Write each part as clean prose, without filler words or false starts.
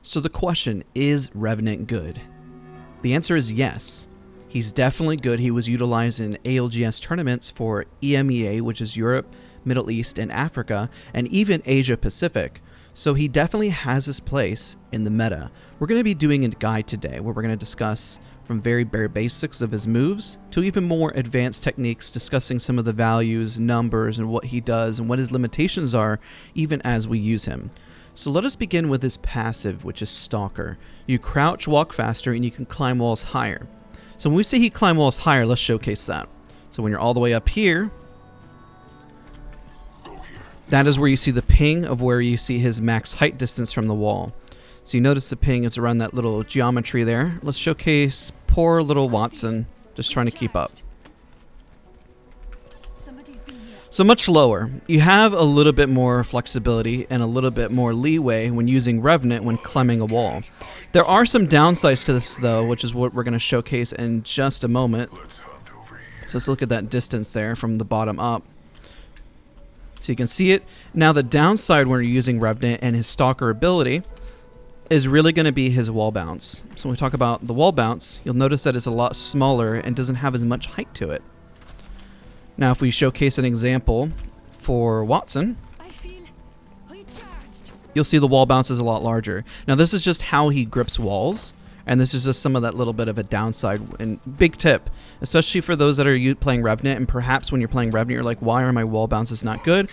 So the question, is Revenant good? The answer is yes. He's definitely good. He was utilized in ALGS tournaments for EMEA, which is Europe, Middle East, and Africa, and even Asia Pacific. So he definitely has his place in the meta. We're going to be doing a guide today where we're going to discuss from very bare basics of his moves to even more advanced techniques, discussing some of the values, numbers, and what he does and what his limitations are even as we use him. So let us begin with his passive, which is Stalker. You crouch, walk faster, and you can climb walls higher. So when we say he climb walls higher, let's showcase that. So when you're all the way up here, that is where you see the ping of where you see his max height distance from the wall. So you notice the ping is around that little geometry there. Let's showcase poor little Watson just trying to keep up. So much lower. You have a little bit more flexibility and a little bit more leeway when using Revenant when climbing a wall. There are some downsides to this though, which is what we're going to showcase in just a moment. So let's look at that distance there from the bottom up. So you can see it. Now the downside when you're using Revenant and his Stalker ability is really going to be his wall bounce. So when we talk about the wall bounce, you'll notice that it's a lot smaller and doesn't have as much height to it. Now if we showcase an example for Watson, you'll see the wall bounce is a lot larger. Now this is just how he grips walls, and this is just some of that little bit of a downside. And big tip, especially for those that are playing Revenant, and perhaps when you're playing Revenant you're like, why are my wall bounces not good?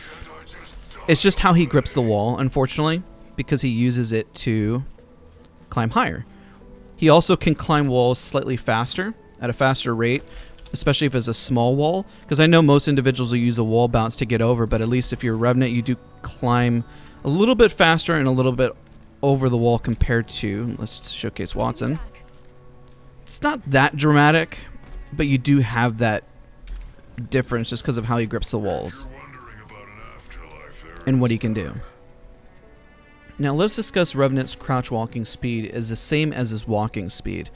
It's just how he grips the wall, unfortunately, because he uses it to climb higher. He also can climb walls slightly faster, at a faster rate, especially if it's a small wall, because I know most individuals will use a wall bounce to get over, but at least if you're Revenant you do climb a little bit faster and a little bit over the wall compared to, let's showcase Watson. It's not that dramatic, but you do have that difference just because of how he grips the walls and what he can do. Now let's discuss Revenant's crouch walking speed is the same as his walking speed.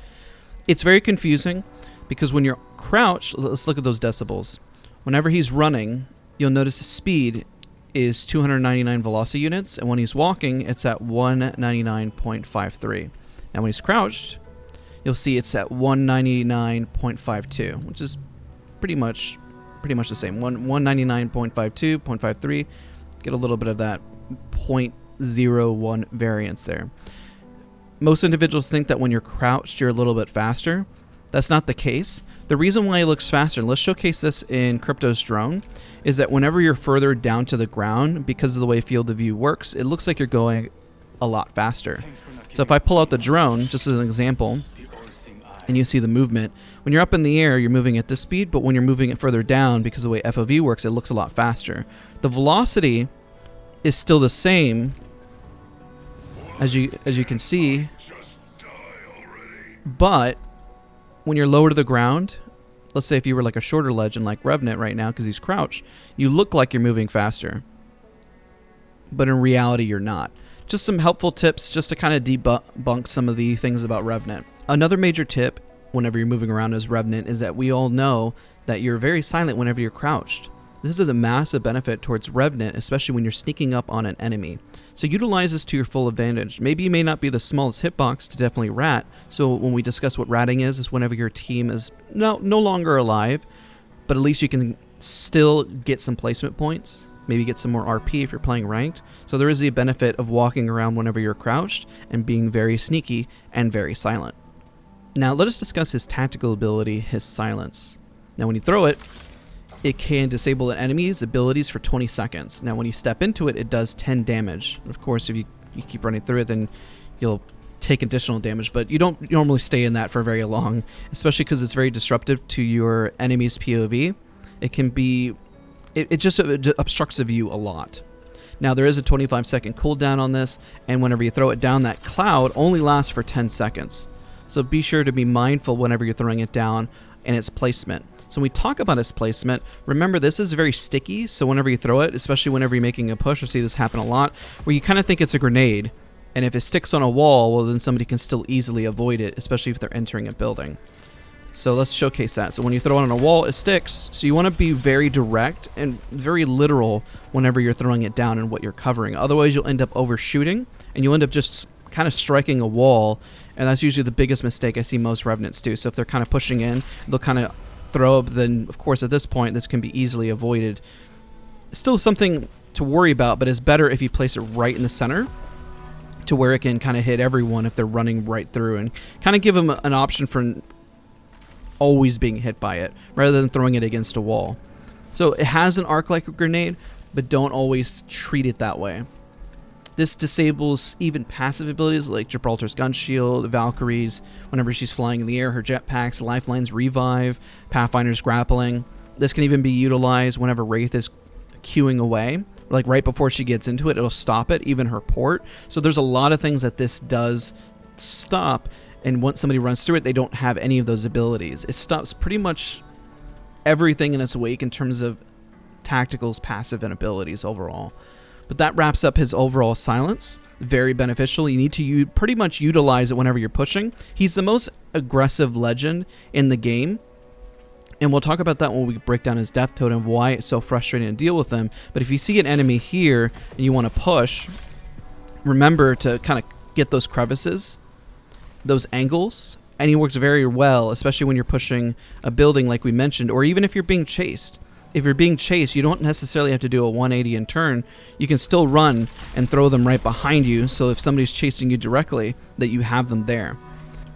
It's very confusing because when you're crouched, let's look at those decibels. Whenever he's running, you'll notice his speed is 299 velocity units, and when he's walking, it's at 199.53. Now when he's crouched, you'll see it's at 199.52, which is pretty much the same. 199.52, 0.53, get a little bit of that 0.01 variance there. Most individuals think that when you're crouched, you're a little bit faster. That's not the case. The reason why it looks faster, and let's showcase this in Crypto's drone, is that whenever you're further down to the ground, because of the way field of view works, it looks like you're going a lot faster. So if I pull out the drone, just as an example, and you see the movement, when you're up in the air, you're moving at this speed, but when you're moving it further down, because of the way FOV works, it looks a lot faster. The velocity is still the same, as you can see, but when you're lower to the ground, let's say if you were like a shorter legend like Revenant right now because he's crouched, you look like you're moving faster. But in reality, you're not. Just some helpful tips just to kind of debunk some of the things about Revenant. Another major tip whenever you're moving around as Revenant is that we all know that you're very silent whenever you're crouched. This is a massive benefit towards Revenant, especially when you're sneaking up on an enemy. So utilize this to your full advantage. Maybe you may not be the smallest hitbox to definitely rat, so when we discuss what ratting is whenever your team is no longer alive, but at least you can still get some placement points, maybe get some more RP if you're playing ranked. So there is the benefit of walking around whenever you're crouched and being very sneaky and very silent. Now let us discuss his tactical ability, his silence. Now when you throw it, it can disable an enemy's abilities for 20 seconds. Now when you step into it, it does 10 damage. Of course, if you keep running through it, then you'll take additional damage, but you don't normally stay in that for very long, especially because it's very disruptive to your enemy's POV. It can be, it just obstructs the view a lot. Now there is a 25-second cooldown on this, and whenever you throw it down, that cloud only lasts for 10 seconds. So be sure to be mindful whenever you're throwing it down and its placement. So when we talk about its placement, remember this is very sticky, so whenever you throw it, especially whenever you're making a push, I see this happen a lot, where you kind of think it's a grenade, and if it sticks on a wall, well then somebody can still easily avoid it, especially if they're entering a building. So let's showcase that. So when you throw it on a wall, it sticks, so you want to be very direct and very literal whenever you're throwing it down and what you're covering. Otherwise you'll end up overshooting, and you'll end up just kind of striking a wall, and that's usually the biggest mistake I see most Revenants do. So if they're kind of pushing in, they'll kind of throw up, then of course at this point this can be easily avoided. Still something to worry about, but it's better if you place it right in the center to where it can kind of hit everyone if they're running right through, and kind of give them an option for always being hit by it rather than throwing it against a wall. So it has an arc like a grenade, but don't always treat it that way. This disables even passive abilities like Gibraltar's gun shield, Valkyrie's whenever she's flying in the air, her jetpacks, Lifeline's revive, Pathfinder's grappling. This can even be utilized whenever Wraith is queuing away, like right before she gets into it, it'll stop it, even her port. So there's a lot of things that this does stop, and once somebody runs through it, they don't have any of those abilities. It stops pretty much everything in its wake in terms of tacticals, passive, and abilities overall. But that wraps up his overall silence. Very beneficial. You need to pretty much utilize it whenever you're pushing. He's the most aggressive legend in the game, and we'll talk about that when we break down his death totem, why it's so frustrating to deal with him. But if you see an enemy here and you want to push, remember to kind of get those crevices, those angles, and he works very well, especially when you're pushing a building like we mentioned, or even if you're being chased. If you're being chased, you don't necessarily have to do a 180 and turn. You can still run and throw them right behind you, so if somebody's chasing you directly, that you have them there.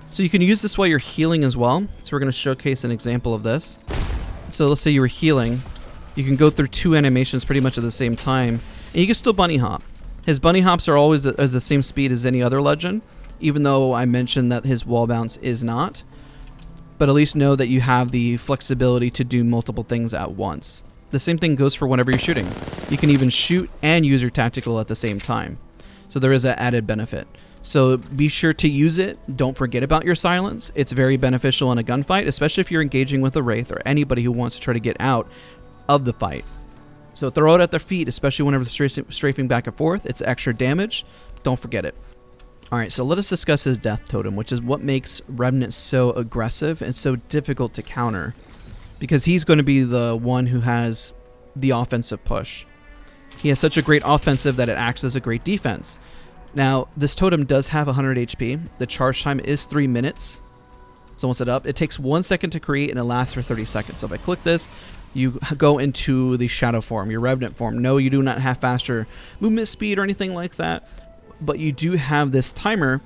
So you can use this while you're healing as well. So we're going to showcase an example of this. So let's say you were healing. You can go through 2 animations pretty much at the same time, and you can still bunny hop. His bunny hops are always at the same speed as any other legend, even though I mentioned that his wall bounce is not. But at least know that you have the flexibility to do multiple things at once. The same thing goes for whenever you're shooting. You can even shoot and use your tactical at the same time. So there is an added benefit. So be sure to use it. Don't forget about your silence. It's very beneficial in a gunfight, especially if you're engaging with a Wraith or anybody who wants to try to get out of the fight. So throw it at their feet, especially whenever they're strafing back and forth. It's extra damage. Don't forget it. Alright, so let us discuss his death totem, which is what makes Revenant so aggressive and so difficult to counter, because he's going to be the one who has the offensive push. He has such a great offensive that it acts as a great defense. Now, this totem does have 100 HP. The charge time is 3 minutes. So once it's up, it takes 1 second to create and it lasts for 30 seconds. So if I click this, you go into the shadow form, your Revenant form. No, you do not have faster movement speed or anything like that, but you do have this timer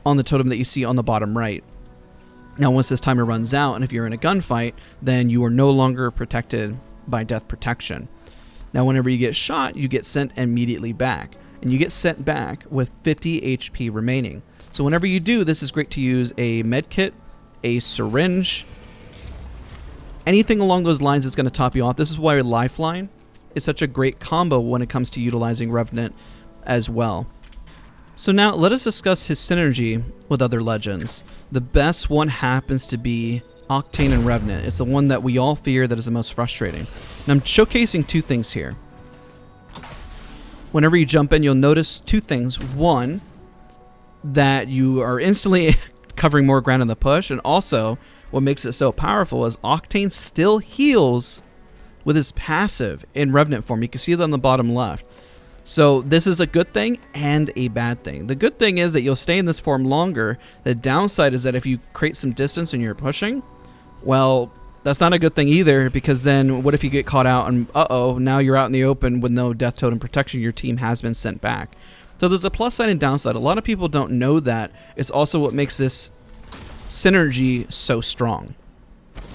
on the totem that you see on the bottom right. Now, once this timer runs out, and if you're in a gunfight, then you are no longer protected by death protection. Now, whenever you get shot, you get sent immediately back, and you get sent back with 50 HP remaining. So whenever you do, this is great to use a med kit, a syringe, anything along those lines that's going to top you off. This is why Lifeline is such a great combo when it comes to utilizing Revenant as well. So now let us discuss his synergy with other legends. The best one happens to be Octane and Revenant. It's the one that we all fear that is the most frustrating. And I'm showcasing 2 things here. Whenever you jump in, you'll notice 2 things. One, that you are instantly covering more ground in the push, and also what makes it so powerful is Octane still heals with his passive in Revenant form. You can see that on the bottom left. So this is a good thing and a bad thing. The good thing is that you'll stay in this form longer. The downside is that if you create some distance and you're pushing, well, that's not a good thing either, because then what if you get caught out and now you're out in the open with no death totem protection, your team has been sent back. So there's a plus side and downside. A lot of people don't know that. It's also what makes this synergy so strong.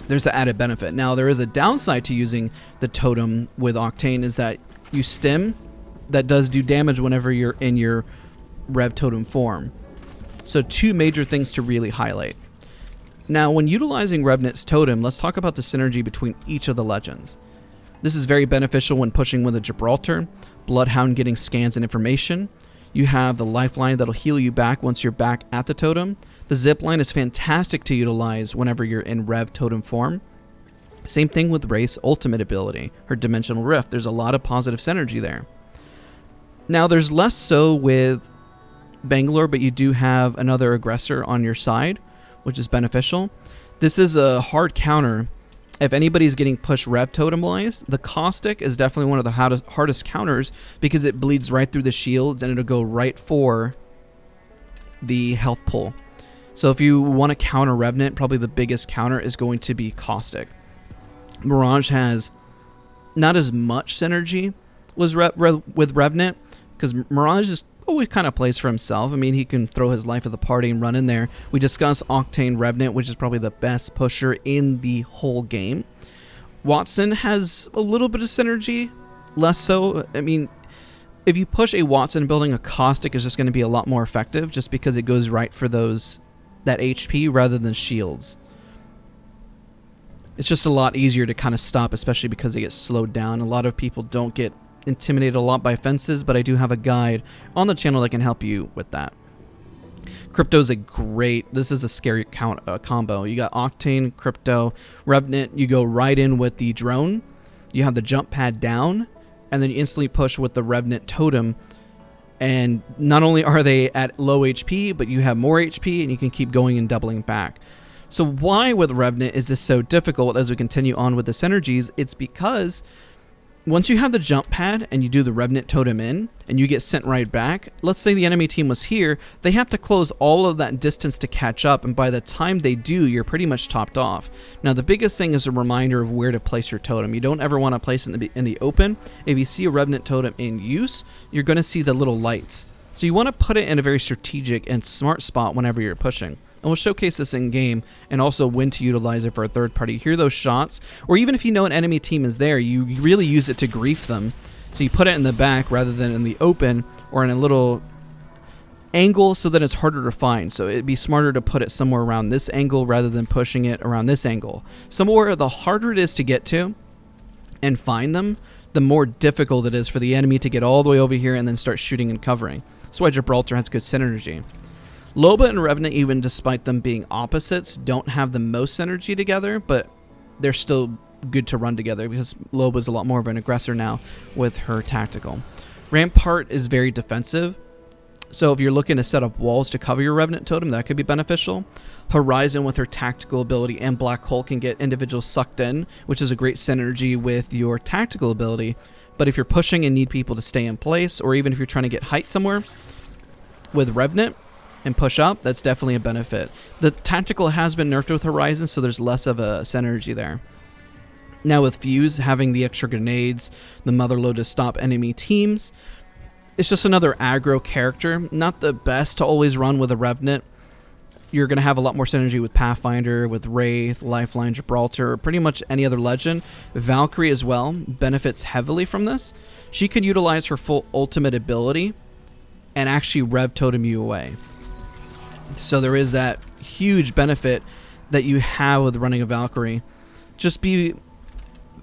There's an added benefit. Now, there is a downside to using the totem with Octane, is that you stim. That does do damage whenever you're in your Rev totem form. So 2 major things to really highlight. Now, when utilizing Revenant's totem, let's talk about the synergy between each of the legends. This is very beneficial when pushing with a Gibraltar, Bloodhound getting scans and information. You have the Lifeline that'll heal you back once you're back at the totem. The Zipline is fantastic to utilize whenever you're in Rev totem form. Same thing with Wraith's ultimate ability, her Dimensional Rift. There's a lot of positive synergy there. Now, there's less so with Bangalore, but you do have another aggressor on your side, which is beneficial. This is a hard counter. If anybody's getting pushed Rev totem-wise, the Caustic is definitely one of the hardest counters, because it bleeds right through the shields and it'll go right for the health pull. So if you want to counter Revenant, probably the biggest counter is going to be Caustic. Mirage has not as much synergy with Revenant, because Mirage just always kind of plays for himself. I mean, he can throw his life at the party and run in there. We discussed Octane Revenant, which is probably the best pusher in the whole game. Watson has a little bit of synergy, less so. I mean, if you push a Watson, building a Caustic is just going to be a lot more effective, just because it goes right for that HP rather than shields. It's just a lot easier to kind of stop, especially because they get slowed down. A lot of people don't get intimidated a lot by fences, but I do have a guide on the channel that can help you with that. Crypto's this is a scary combo. You got Octane, Crypto, Revenant. You go right in with the drone. You have the jump pad down, and then you instantly push with the Revenant totem. And not only are they at low HP, but you have more HP, and you can keep going and doubling back. So why with Revenant is this so difficult as we continue on with the synergies? It's because once you have the jump pad and you do the Revenant totem in and you get sent right back, let's say the enemy team was here, they have to close all of that distance to catch up, and by the time they do, you're pretty much topped off. Now the biggest thing is a reminder of where to place your totem. You don't ever want to place it in the open. If you see a Revenant totem in use, you're going to see the little lights. So you want to put it in a very strategic and smart spot whenever you're pushing. And we'll showcase this in game, and also when to utilize it for a third party. You hear those shots, or even if you know an enemy team is there, you really use it to grief them. So you put it in the back rather than in the open or in a little angle, so that it's harder to find. So it'd be smarter to put it somewhere around this angle rather than pushing it around this angle. Somewhere the harder it is to get to and find them, the more difficult it is for the enemy to get all the way over here and then start shooting and covering. That's why Gibraltar has good synergy. Loba and Revenant, even despite them being opposites, don't have the most synergy together, but they're still good to run together because Loba's a lot more of an aggressor now with her tactical. Rampart is very defensive, so if you're looking to set up walls to cover your Revenant totem, that could be beneficial. Horizon with her tactical ability and Black Hole can get individuals sucked in, which is a great synergy with your tactical ability. But if you're pushing and need people to stay in place, or even if you're trying to get height somewhere with Revenant and push up, that's definitely a benefit. The tactical has been nerfed with Horizon, so there's less of a synergy there. Now with Fuse, having the extra grenades, the Motherload to stop enemy teams, it's just another aggro character. Not the best to always run with a Revenant. You're going to have a lot more synergy with Pathfinder, with Wraith, Lifeline, Gibraltar, or pretty much any other legend. Valkyrie as well benefits heavily from this. She can utilize her full ultimate ability and actually rev totem you away. So there is that huge benefit that you have with running a Valkyrie. Just be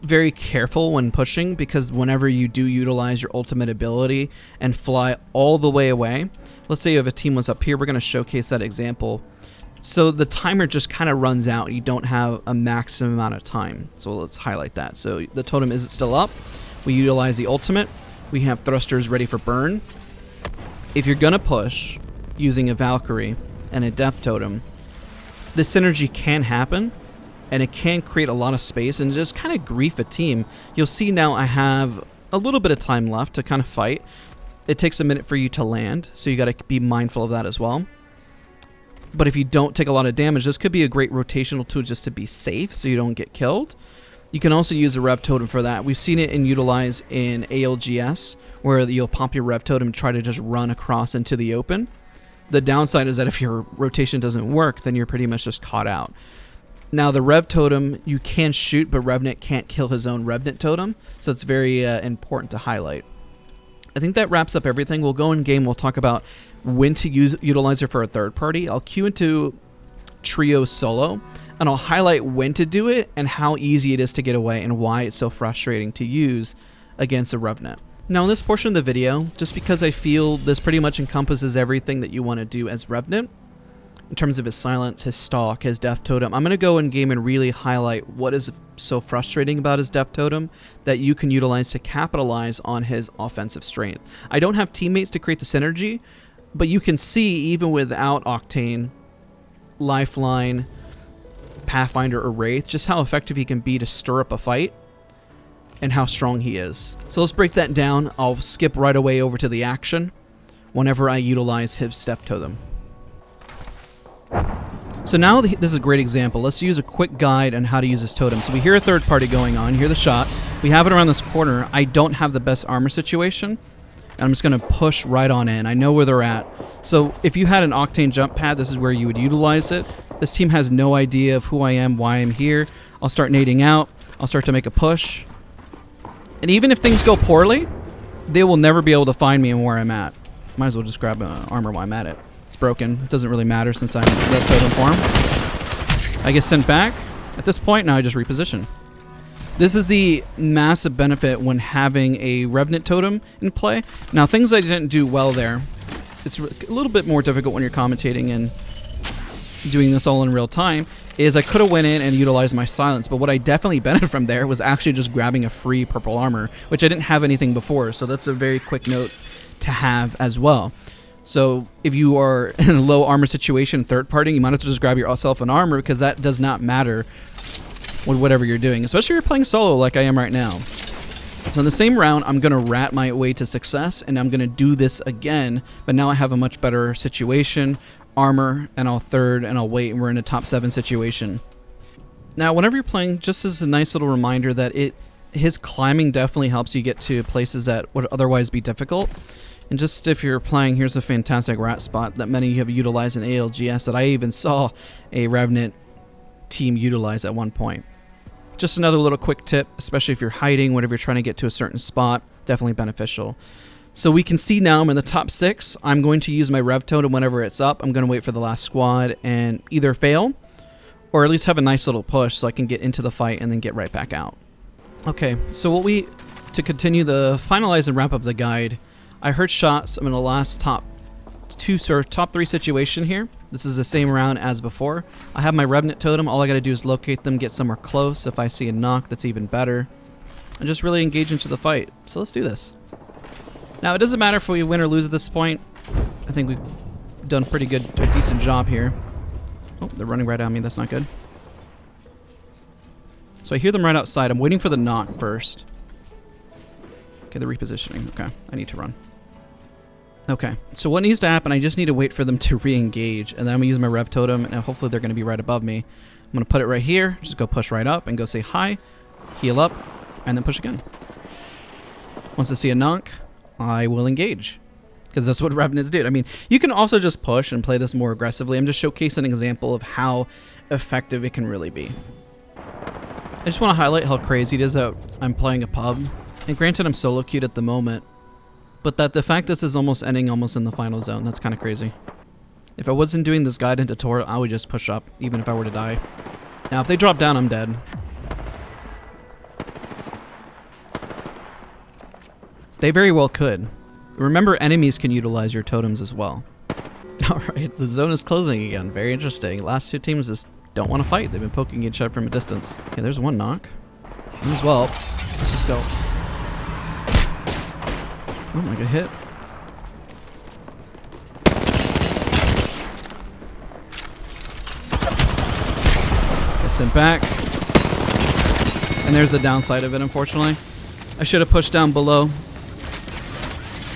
very careful when pushing, because whenever you do utilize your ultimate ability and fly all the way away, let's say if a team was up here, we're going to showcase that example. So the timer just kind of runs out. You don't have a maximum amount of time. So let's highlight that. So the totem is still up. We utilize the ultimate. We have thrusters ready for burn. If you're going to push using a Valkyrie and a death totem, the synergy can happen, and it can create a lot of space and just kind of grief a team. You'll see now I have a little bit of time left to kind of fight. It takes a minute for you to land, so you got to be mindful of that as well. But if you don't take a lot of damage, this could be a great rotational tool just to be safe so you don't get killed. You can also use a Rev Totem for that. We've seen it utilized in ALGS, where you'll pop your Rev Totem and try to just run across into the open. The downside is that if your rotation doesn't work, then you're pretty much just caught out. Now, the Rev Totem, you can shoot, but Revenant can't kill his own Revenant Totem, so it's very important to highlight. I think that wraps up everything. We'll go in game, we'll talk about when to utilize it for a third party. I'll queue into Trio solo, and I'll highlight when to do it and how easy it is to get away and why it's so frustrating to use against a Revenant. Now, in this portion of the video, just because I feel this pretty much encompasses everything that you want to do as Revenant, in terms of his silence, his stalk, his death totem, I'm going to go in game and really highlight what is so frustrating about his death totem that you can utilize to capitalize on his offensive strength. I don't have teammates to create the synergy, but you can see even without Octane, Lifeline, Pathfinder, or Wraith, just how effective he can be to stir up a fight and how strong he is. So let's break that down. I'll skip right away over to the action whenever I utilize his death totem. So now this is a great example. Let's use a quick guide on how to use this totem. So we hear a third party going on, hear the shots. We have it around this corner. I don't have the best armor situation. And I'm just going to push right on in. I know where they're at. So if you had an Octane jump pad, this is where you would utilize it. This team has no idea of who I am, why I'm here. I'll start nading out. I'll start to make a push. And even if things go poorly, they will never be able to find me and where I'm at. Might as well just grab armor while I'm at it. It's broken. It doesn't really matter since I'm red totem form. I get sent back. At this point, now I just reposition. This is the massive benefit when having a Revenant totem in play. Now, things I didn't do well there. It's a little bit more difficult when you're commentating and doing this all in real time, is I could have went in and utilized my silence, but what I definitely benefited from there was actually just grabbing a free purple armor, which I didn't have anything before, so that's a very quick note to have as well. So if you are in a low armor situation, third party, you might have to just grab yourself an armor, because that does not matter with whatever you're doing, especially if you're playing solo like I am right now. So in the same round, I'm going to rat my way to success, and I'm going to do this again, but now I have a much better situation, armor, and I'll third, and I'll wait, and we're in a top 7 situation. Now, whenever you're playing, just as a nice little reminder that his climbing definitely helps you get to places that would otherwise be difficult. And just if you're playing, here's a fantastic rat spot that many have utilized in ALGS that I even saw a Revenant team utilize at one point. Just another little quick tip, especially if you're hiding, whenever you're trying to get to a certain spot, definitely beneficial. So we can see now I'm in the top 6. I'm going to use my Rev totem whenever it's up. I'm going to wait for the last squad and either fail or at least have a nice little push so I can get into the fight and then get right back out. Okay, so to continue the finalize and wrap up the guide, I heard shots. I'm in the last top 3 situation here. This is the same round as before. I have my Revenant totem. All I got to do is locate them, get somewhere close. If I see a knock, that's even better. And just really engage into the fight. So let's do this. Now, it doesn't matter if we win or lose at this point. I think we've done a decent job here. Oh, they're running right at me. That's not good. So I hear them right outside. I'm waiting for the knock first. Okay, they're repositioning. Okay, I need to run. Okay, so what needs to happen, I just need to wait for them to re-engage, and then I'm going to use my Rev totem, and hopefully they're going to be right above me. I'm going to put it right here, just go push right up, and go say hi, heal up, and then push again. Once I see a knock, I will engage, because that's what Revenants do. I mean, you can also just push and play this more aggressively. I'm just showcasing an example of how effective it can really be. I just want to highlight how crazy it is that I'm playing a pub, and granted I'm solo queued at the moment, but that the fact this is almost ending almost in the final zone, that's kind of crazy. If I wasn't doing this guide and tutorial, I would just push up, even if I were to die. Now, if they drop down, I'm dead. They very well could. Remember, enemies can utilize your totems as well. Alright, the zone is closing again. Very interesting. Last 2 teams just don't want to fight. They've been poking each other from a distance. Okay, there's one knock. Might as well. Let's just go. Oh, I got hit. Get sent back. And there's the downside of it, unfortunately. I should have pushed down below.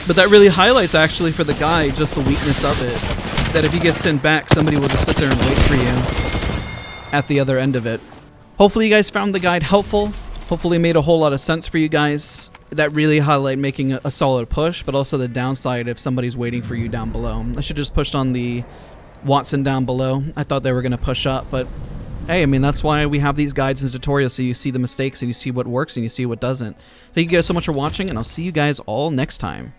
But that really highlights, actually, for the guy, just the weakness of it. That if you get sent back, somebody will just sit there and wait for you at the other end of it. Hopefully you guys found the guide helpful. Hopefully it made a whole lot of sense for you guys. That really highlight making a solid push, but also the downside if somebody's waiting for you down below. I should just pushed on the Watson down below. I thought they were going to push up, but hey, I mean, that's why we have these guides and tutorials, so you see the mistakes and you see what works and you see what doesn't. Thank you guys so much for watching, and I'll see you guys all next time.